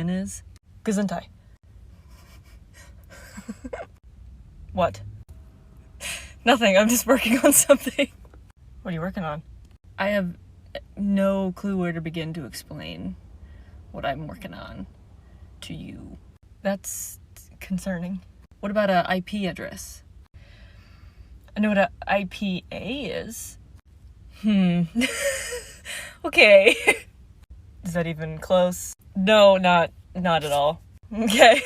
is? Gesundheit. What? Nothing, I'm just working on something. What are you working on? I have no clue where to begin to explain what I'm working on to you. That's concerning. What about a IP address? I know what a IPA is. Okay. Is that even close? No, not at all. Okay.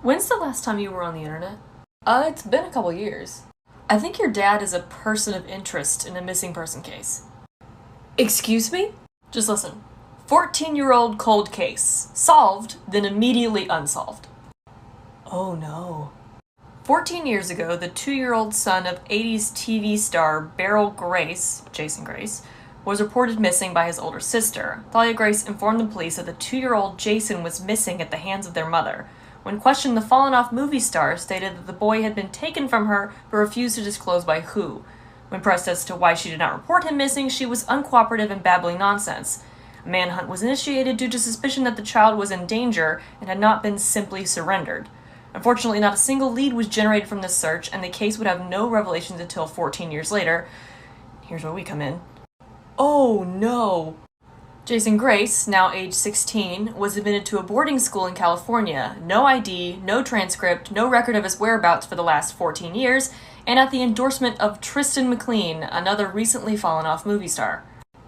When's the last time you were on the internet? It's been a couple years. I think your dad is a person of interest in a missing person case. Excuse me? Just listen. 14-year-old cold case. Solved, then immediately unsolved. Oh no. 14 years ago, the 2-year-old son of 80s TV star Beryl Grace, Jason Grace, was reported missing by his older sister. Thalia Grace informed the police that the 2-year-old Jason was missing at the hands of their mother. When questioned, the fallen-off movie star stated that the boy had been taken from her but refused to disclose by who. When pressed as to why she did not report him missing, she was uncooperative and babbling nonsense. A manhunt was initiated due to suspicion that the child was in danger and had not been simply surrendered. Unfortunately, not a single lead was generated from this search, and the case would have no revelations until 14 years later. Here's where we come in. Oh no! Jason Grace, now age 16, was admitted to a boarding school in California. No ID, no transcript, no record of his whereabouts for the last 14 years, and at the endorsement of Tristan McLean, another recently fallen-off movie star.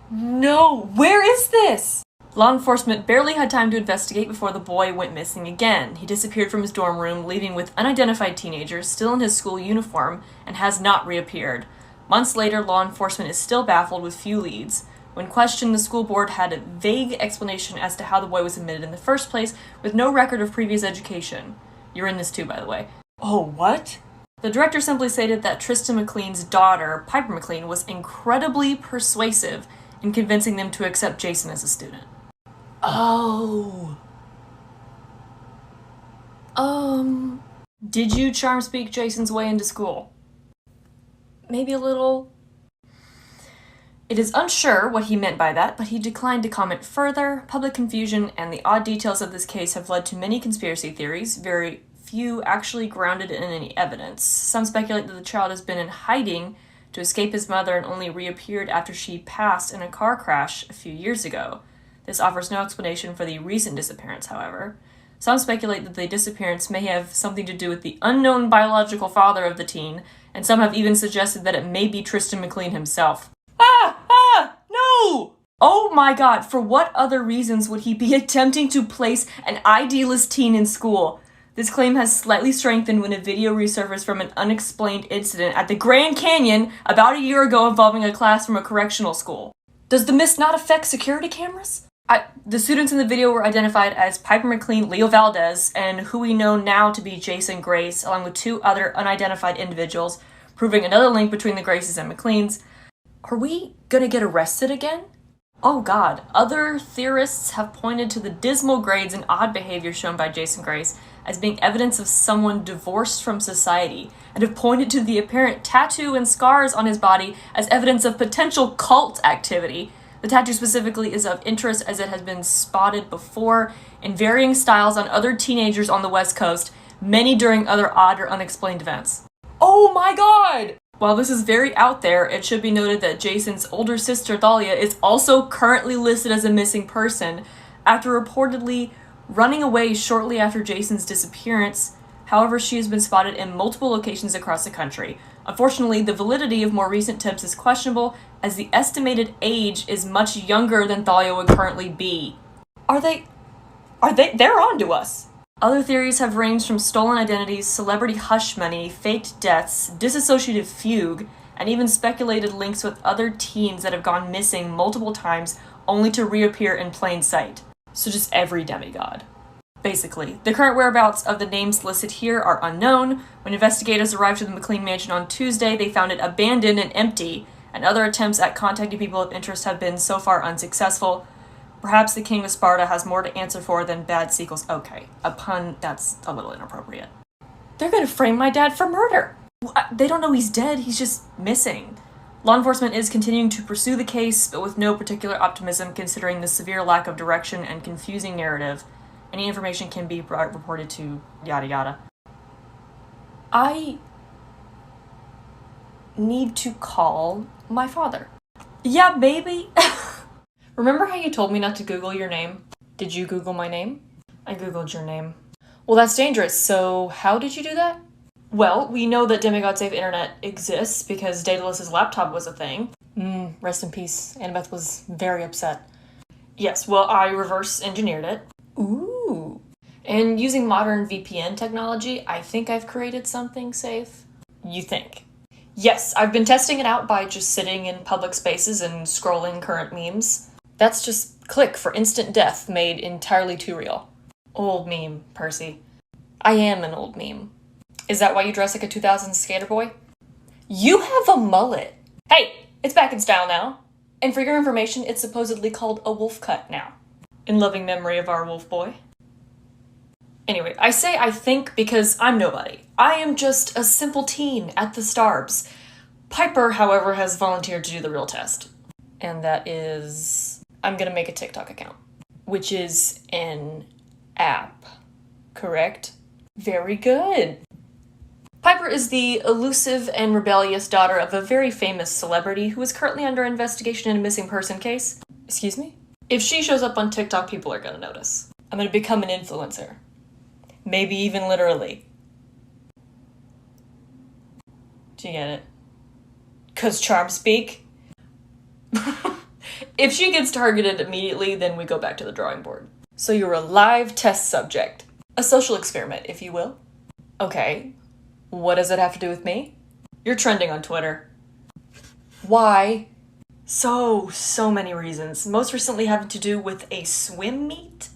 No! Where is this? Law enforcement barely had time to investigate before the boy went missing again. He disappeared from his dorm room, leaving with unidentified teenagers still in his school uniform, and has not reappeared. Months later, law enforcement is still baffled with few leads. When questioned, the school board had a vague explanation as to how the boy was admitted in the first place, with no record of previous education. You're in this too, by the way. Oh, what? The director simply stated that Tristan McLean's daughter, Piper McLean, was incredibly persuasive in convincing them to accept Jason as a student. Oh. Did you charm speak Jason's way into school? Maybe a little. It is unsure what he meant by that, but he declined to comment further. Public confusion and the odd details of this case have led to many conspiracy theories, very few actually grounded in any evidence. Some speculate that the child has been in hiding to escape his mother and only reappeared after she passed in a car crash a few years ago. This offers no explanation for the recent disappearance, however. Some speculate that the disappearance may have something to do with the unknown biological father of the teen, and some have even suggested that it may be Tristan McLean himself. No! Oh my god, for what other reasons would he be attempting to place an ID-less teen in school? This claim has slightly strengthened when a video resurfaced from an unexplained incident at the Grand Canyon about a year ago involving a class from a correctional school. Does the mist not affect security cameras? The students in the video were identified as Piper McLean, Leo Valdez, and who we know now to be Jason Grace, along with 2 other unidentified individuals, proving another link between the Graces and McLeans. Are we gonna get arrested again? Oh god, other theorists have pointed to the dismal grades and odd behavior shown by Jason Grace as being evidence of someone divorced from society, and have pointed to the apparent tattoo and scars on his body as evidence of potential cult activity. The tattoo specifically is of interest as it has been spotted before in varying styles on other teenagers on the West Coast, many during other odd or unexplained events. Oh my god! While this is very out there, it should be noted that Jason's older sister, Thalia, is also currently listed as a missing person after reportedly running away shortly after Jason's disappearance. However, she has been spotted in multiple locations across the country. Unfortunately, the validity of more recent tips is questionable, as the estimated age is much younger than Thalia would currently be. They're on to us! Other theories have ranged from stolen identities, celebrity hush money, faked deaths, dissociative fugue, and even speculated links with other teens that have gone missing multiple times only to reappear in plain sight. So just every demigod. Basically, the current whereabouts of the names listed here are unknown. When investigators arrived to the McLean mansion on Tuesday, they found it abandoned and empty, and other attempts at contacting people of interest have been so far unsuccessful. Perhaps the King of Sparta has more to answer for than bad sequels. Okay, a pun that's a little inappropriate. They're gonna frame my dad for murder! They don't know he's dead, he's just missing. Law enforcement is continuing to pursue the case, but with no particular optimism considering the severe lack of direction and confusing narrative Any information can be reported to yada yada. I need to call my father. Yeah, baby. Remember how you told me not to Google your name? Did you Google my name? I Googled your name. Well, that's dangerous. So how did you do that? Well, we know that Demigod Safe Internet exists because Daedalus's laptop was a thing. Rest in peace. Annabeth was very upset. Yes, well, I reverse engineered it. Ooh. And using modern VPN technology, I think I've created something safe. You think? Yes, I've been testing it out by just sitting in public spaces and scrolling current memes. That's just click for instant death made entirely too real. Old meme, Percy. I am an old meme. Is that why you dress like a 2000s skater boy? You have a mullet. Hey, it's back in style now. And for your information, it's supposedly called a wolf cut now. In loving memory of our wolf boy. Anyway, I say I think because I'm nobody. I am just a simple teen at the Starbs. Piper, however, has volunteered to do the real test. And that is... I'm gonna make a TikTok account. Which is an app. Correct? Very good. Piper is the elusive and rebellious daughter of a very famous celebrity who is currently under investigation in a missing person case. Excuse me? If she shows up on TikTok, people are gonna notice. I'm gonna become an influencer. Maybe even literally. Do you get it? 'Cause charms speak? If she gets targeted immediately, then we go back to the drawing board. So you're a live test subject. A social experiment, if you will. Okay. What does it have to do with me? You're trending on Twitter. Why? So many reasons. Most recently having to do with a swim meet.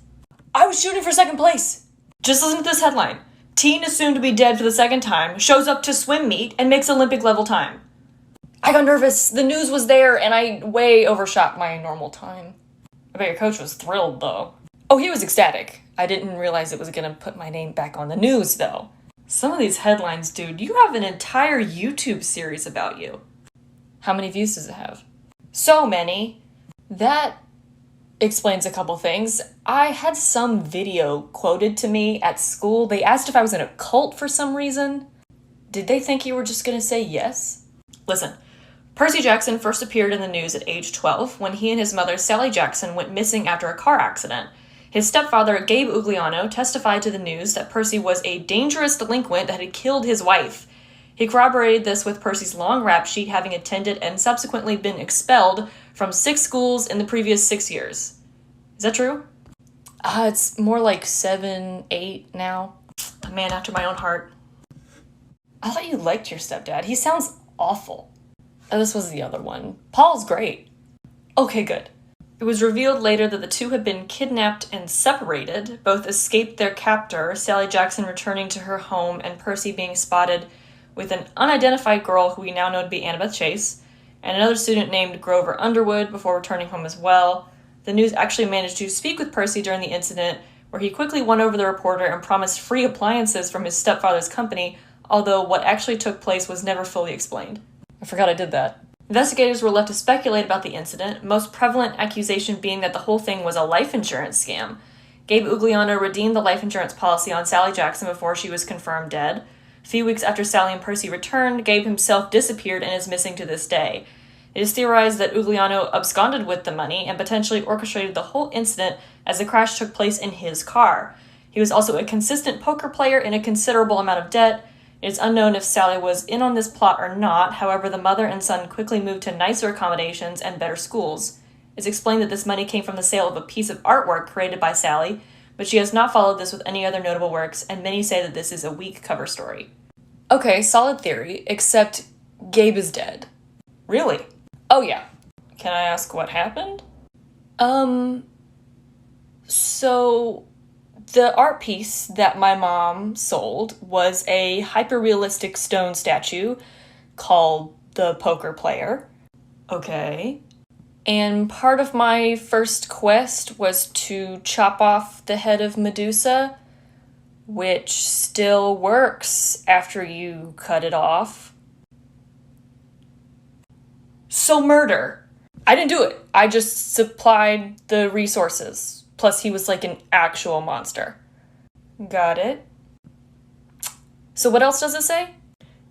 I was shooting for second place. Just listen to this headline. Teen assumed to be dead for the second time, shows up to swim meet, and makes Olympic level time. I got nervous. The news was there, and I way overshot my normal time. I bet your coach was thrilled, though. Oh, he was ecstatic. I didn't realize it was gonna put my name back on the news, though. Some of these headlines, dude, you have an entire YouTube series about you. How many views does it have? So many. That explains a couple things. I had some video quoted to me at school. They asked if I was in a cult for some reason. Did they think you were just gonna say yes? Listen, Percy Jackson first appeared in the news at age 12 when he and his mother, Sally Jackson, went missing after a car accident. His stepfather, Gabe Ugliano, testified to the news that Percy was a dangerous delinquent that had killed his wife. He corroborated this with Percy's long rap sheet, having attended and subsequently been expelled from 6 schools in the previous 6 years. Is that true? It's more like 7, 8 now. A man after my own heart. I thought you liked your stepdad. He sounds awful. Oh, this was the other one. Paul's great. Okay, good. It was revealed later that the two had been kidnapped and separated, both escaped their captor, Sally Jackson returning to her home and Percy being spotted with an unidentified girl who we now know to be Annabeth Chase, and another student named Grover Underwood before returning home as well. The news actually managed to speak with Percy during the incident, where he quickly won over the reporter and promised free appliances from his stepfather's company, although what actually took place was never fully explained. I forgot I did that. Investigators were left to speculate about the incident, most prevalent accusation being that the whole thing was a life insurance scam. Gabe Ugliano redeemed the life insurance policy on Sally Jackson before she was confirmed dead. A few weeks after Sally and Percy returned, Gabe himself disappeared and is missing to this day. It is theorized that Ugliano absconded with the money and potentially orchestrated the whole incident as the crash took place in his car. He was also a consistent poker player in a considerable amount of debt. It is unknown if Sally was in on this plot or not. However, the mother and son quickly moved to nicer accommodations and better schools. It's explained that this money came from the sale of a piece of artwork created by Sally, but she has not followed this with any other notable works, and many say that this is a weak cover story. Okay, solid theory, except Gabe is dead. Really? Oh yeah. Can I ask what happened? So the art piece that my mom sold was a hyper-realistic stone statue called The Poker Player. Okay. And part of my first quest was to chop off the head of Medusa, which still works after you cut it off. So murder. I didn't do it. I just supplied the resources. Plus, he was like an actual monster. Got it. So what else does it say?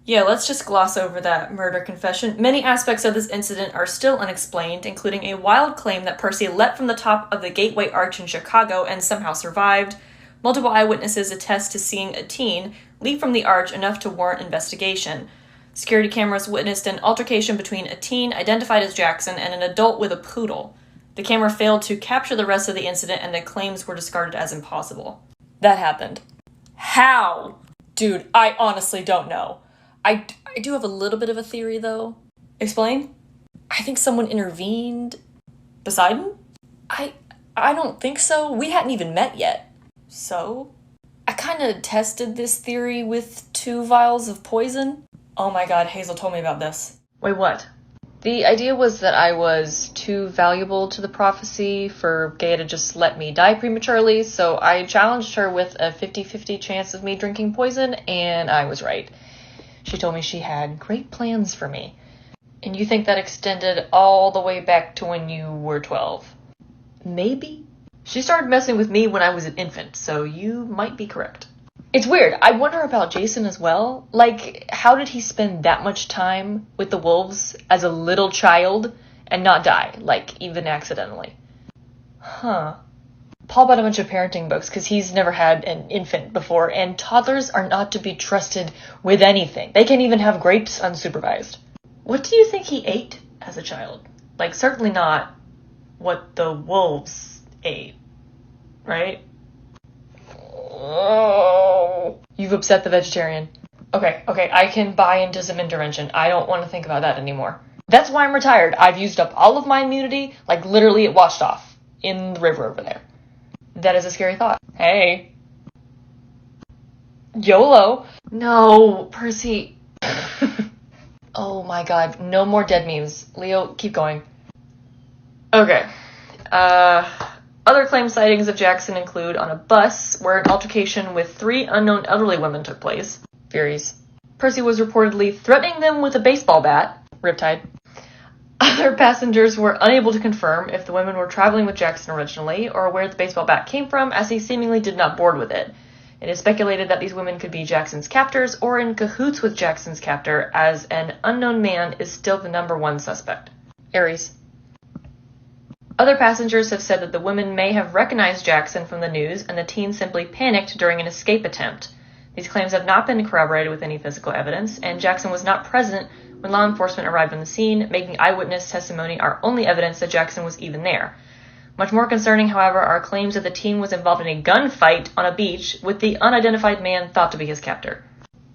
Yeah, let's just gloss over that murder confession. Many aspects of this incident are still unexplained, including a wild claim that Percy leapt from the top of the Gateway Arch in Chicago and somehow survived. Multiple eyewitnesses attest to seeing a teen leap from the arch enough to warrant investigation. Security cameras witnessed an altercation between a teen identified as Jackson and an adult with a poodle. The camera failed to capture the rest of the incident and the claims were discarded as impossible. That happened. How? Dude, I honestly don't know. I do have a little bit of a theory, though. Explain? I think someone intervened. Poseidon? I don't think so. We hadn't even met yet. So? I kind of tested this theory with 2 vials of poison. Oh my god, Hazel told me about this. Wait, what? The idea was that I was too valuable to the prophecy for Gaia to just let me die prematurely, so I challenged her with a 50-50 chance of me drinking poison, and I was right. She told me she had great plans for me. And you think that extended all the way back to when you were 12? Maybe? She started messing with me when I was an infant, so you might be correct. It's weird. I wonder about Jason as well. Like, how did he spend that much time with the wolves as a little child and not die, like, even accidentally? Huh. Paul bought a bunch of parenting books because he's never had an infant before, and toddlers are not to be trusted with anything. They can't even have grapes unsupervised. What do you think he ate as a child? Like, certainly not what the wolves ate, right? Oh. You've upset the vegetarian. Okay, I can buy into some intervention. I don't want to think about that anymore. That's why I'm retired. I've used up all of my immunity, like literally it washed off in the river over there. That is a scary thought. Hey. YOLO. No, Percy. Oh my god, no more dead memes. Leo, keep going. Okay. Other claimed sightings of Jackson include on a bus where an altercation with 3 unknown elderly women took place. Furies. Percy was reportedly threatening them with a baseball bat. Riptide. Other passengers were unable to confirm if the women were traveling with Jackson originally or where the baseball bat came from, as he seemingly did not board with it. It is speculated that these women could be Jackson's captors or in cahoots with Jackson's captor, as an unknown man is still the #1 suspect. Aries. Other passengers have said that the women may have recognized Jackson from the news and the teen simply panicked during an escape attempt. These claims have not been corroborated with any physical evidence, and Jackson was not present when law enforcement arrived on the scene, making eyewitness testimony our only evidence that Jackson was even there. Much more concerning, however, are claims that the teen was involved in a gunfight on a beach with the unidentified man thought to be his captor.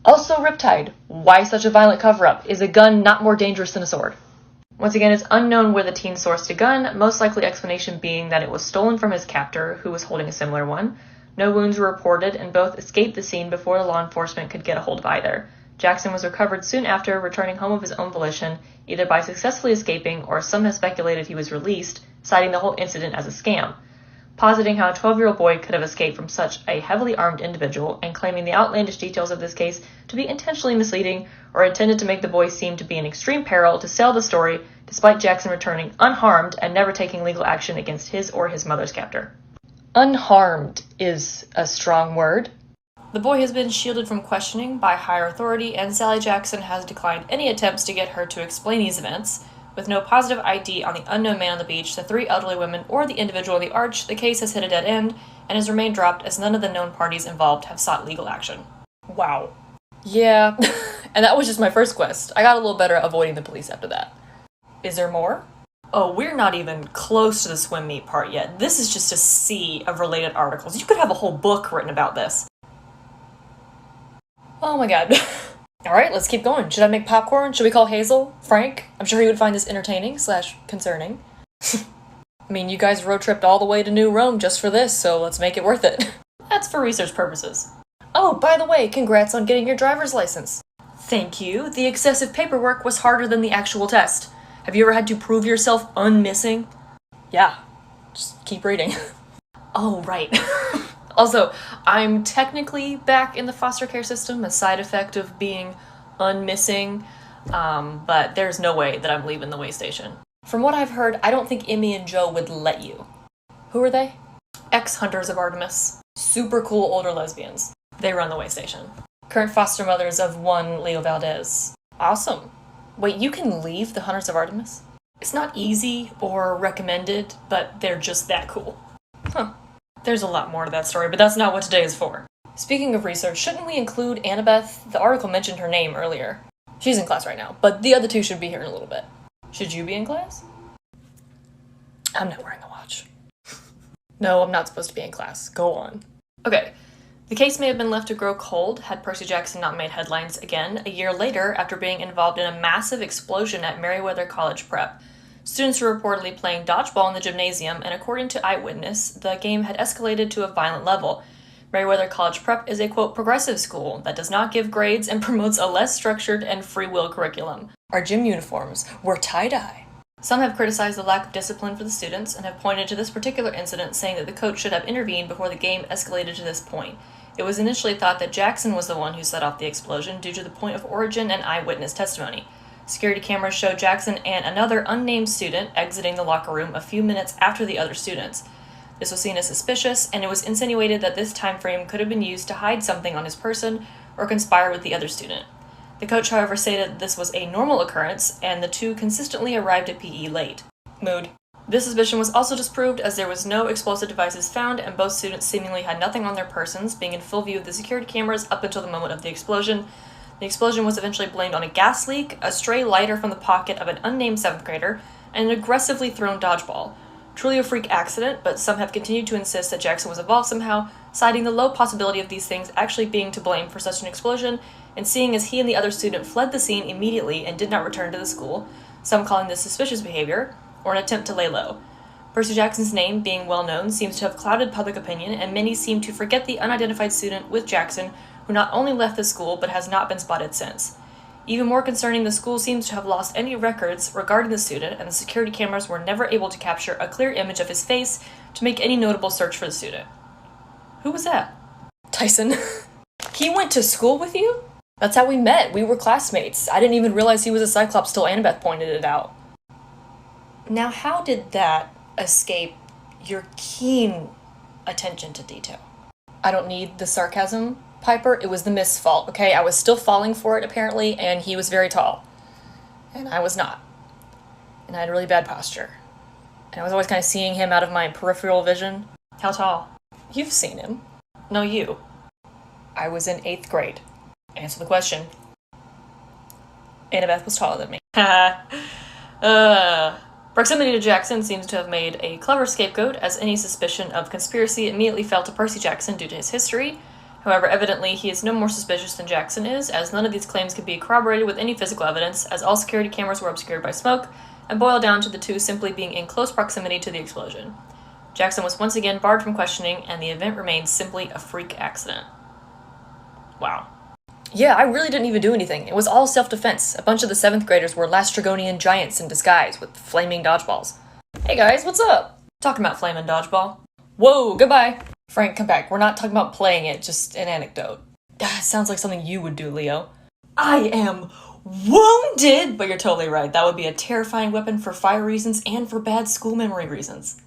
Also, Riptide. Why such a violent cover-up? Is a gun not more dangerous than a sword? Once again, it's unknown where the teen sourced a gun, most likely explanation being that it was stolen from his captor, who was holding a similar one. No wounds were reported, and both escaped the scene before the law enforcement could get a hold of either. Jackson was recovered soon after, returning home of his own volition, either by successfully escaping or some have speculated he was released, citing the whole incident as a scam, positing how a 12-year-old boy could have escaped from such a heavily armed individual, and claiming the outlandish details of this case to be intentionally misleading or intended to make the boy seem to be in extreme peril to sell the story, despite Jackson returning unharmed and never taking legal action against his or his mother's captor. Unharmed is a strong word. The boy has been shielded from questioning by higher authority, and Sally Jackson has declined any attempts to get her to explain these events. With no positive ID on the unknown man on the beach, the 3 elderly women, or the individual on the arch, the case has hit a dead end and has remained dropped as none of the known parties involved have sought legal action. Wow. Yeah, and that was just my first quest. I got a little better at avoiding the police after that. Is there more? Oh, we're not even close to the swim meet part yet. This is just a sea of related articles. You could have a whole book written about this. Oh my god. Alright, let's keep going. Should I make popcorn? Should we call Hazel? Frank? I'm sure he would find this entertaining/concerning. I mean, you guys road tripped all the way to New Rome just for this, so let's make it worth it. That's for research purposes. Oh, by the way, congrats on getting your driver's license. Thank you. The excessive paperwork was harder than the actual test. Have you ever had to prove yourself unmissing? Yeah. Just keep reading. Oh, right. Also, I'm technically back in the foster care system, a side effect of being unmissing, but there's no way that I'm leaving the way station. From what I've heard, I don't think Emmy and Joe would let you. Who are they? Ex-hunters of Artemis. Super cool older lesbians. They run the way station. Current foster mothers of one Leo Valdez. Awesome. Wait, you can leave the Hunters of Artemis? It's not easy or recommended, but they're just that cool. Huh. There's a lot more to that story, but that's not what today is for. Speaking of research, shouldn't we include Annabeth? The article mentioned her name earlier. She's in class right now, but the other two should be here in a little bit. Should you be in class? I'm not wearing a watch. No, I'm not supposed to be in class. Go on. Okay. The case may have been left to grow cold had Percy Jackson not made headlines again a year later after being involved in a massive explosion at Merriweather College Prep. Students were reportedly playing dodgeball in the gymnasium, and according to Eyewitness, the game had escalated to a violent level. Merriweather College Prep is a, quote, progressive school that does not give grades and promotes a less structured and free will curriculum. Our gym uniforms were tie-dye. Some have criticized the lack of discipline for the students and have pointed to this particular incident, saying that the coach should have intervened before the game escalated to this point. It was initially thought that Jackson was the one who set off the explosion due to the point of origin and eyewitness testimony. Security cameras showed Jackson and another unnamed student exiting the locker room a few minutes after the other students. This was seen as suspicious, and it was insinuated that this time frame could have been used to hide something on his person or conspire with the other student. The coach, however, stated that this was a normal occurrence, and the two consistently arrived at PE late. Mood. This suspicion was also disproved as there was no explosive devices found, and both students seemingly had nothing on their persons, being in full view of the security cameras up until the moment of the explosion. The explosion was eventually blamed on a gas leak, a stray lighter from the pocket of an unnamed 7th grader, and an aggressively thrown dodgeball. Truly a freak accident, but some have continued to insist that Jackson was involved somehow, citing the low possibility of these things actually being to blame for such an explosion, and seeing as he and the other student fled the scene immediately and did not return to the school, some calling this suspicious behavior, or an attempt to lay low. Percy Jackson's name, being well known, seems to have clouded public opinion, and many seem to forget the unidentified student with Jackson, who not only left the school but has not been spotted since. Even more concerning, the school seems to have lost any records regarding the student, and the security cameras were never able to capture a clear image of his face to make any notable search for the student. Who was that? Tyson. He went to school with you? That's how we met. We were classmates. I didn't even realize he was a Cyclops till Annabeth pointed it out. Now, how did that escape your keen attention to detail? I don't need the sarcasm, Piper. It was the mist's fault, okay? I was still falling for it, apparently, and he was very tall. And I was not. And I had really bad posture. And I was always kind of seeing him out of my peripheral vision. How tall? You've seen him. No, you. I was in 8th grade. Answer the question. Annabeth was taller than me. Proximity to Jackson seems to have made a clever scapegoat, as any suspicion of conspiracy immediately fell to Percy Jackson due to his history. However, evidently he is no more suspicious than Jackson is, as none of these claims can be corroborated with any physical evidence, as all security cameras were obscured by smoke, and boil down to the two simply being in close proximity to the explosion. Jackson was once again barred from questioning, and the event remains simply a freak accident. Wow. Yeah, I really didn't even do anything. It was all self-defense. A bunch of the 7th graders were Lastragonian giants in disguise with flaming dodgeballs. Hey guys, what's up? Talking about flaming dodgeball. Whoa, goodbye. Frank, come back. We're not talking about playing it, just an anecdote. Sounds like something you would do, Leo. I am wounded! But you're totally right. That would be a terrifying weapon for fire reasons and for bad school memory reasons.